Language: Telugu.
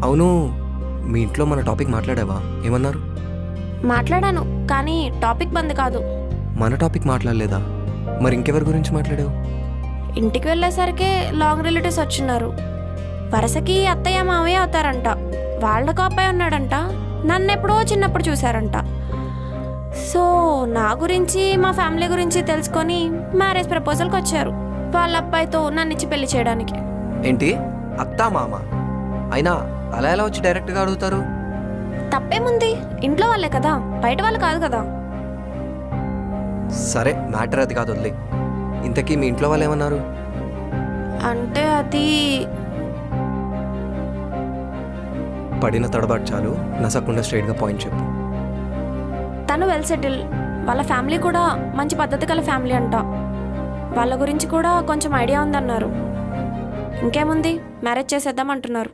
అవును, మీ ఇంట్లో మన టాపిక్ మాట్లాడావా? ఏమన్నారు? మాట్లాడాను, కానీ టాపిక్ బంద్ కాదు. మన టాపిక్ మాట్లాడలేదా? మరి ఇంకెవరి గురించి మాట్లాడావు? ఇంటికి వెళ్ళేసరికి లాంగ్ రిలేటివ్స్ వచ్చిన్నారు. వరుసకి అత్తయ్య మావయ్య అవుతారంట. వాళ్ళకు అబ్బాయి ఉన్నాడంట. నన్ను ఎప్పుడో చిన్నప్పుడు చూశారంట. సో నా గురించి మా ఫ్యామిలీ గురించి తెలుసుకొని మ్యారేజ్ ప్రపోజల్కి వచ్చారు. వాళ్ళ అబ్బాయితో నన్ను ఇచ్చి పెళ్లి చేయడానికి. ఏంటి, అత్తా మామ? అయినా అలా ఎలా వచ్చి డైరెక్ట్గా అడుగుతారు? తప్పేముంది? ఇంట్లో వాళ్ళే కదా, బయట వాళ్ళు కాదు కదా. సరే, మ్యాటర్ అది కాదు, వదిలే. ఇంతకీ మీ ఇంట్లో వాళ్ళు ఏమన్నారు? అంటే అది పడిన తడబాటు చాలు, నసకుండా స్ట్రైట్గా పాయింట్ చెప్పు. తను వెల్ సెటిల్. వాళ్ళ ఫ్యామిలీ కూడా మంచి పద్ధతి గల ఫ్యామిలీ అంట. వాళ్ళ గురించి కూడా కొంచెం ఐడియా ఉందన్నారు. ఇంకేముంది, మ్యారేజ్ చేసేద్దాం అంటున్నారు.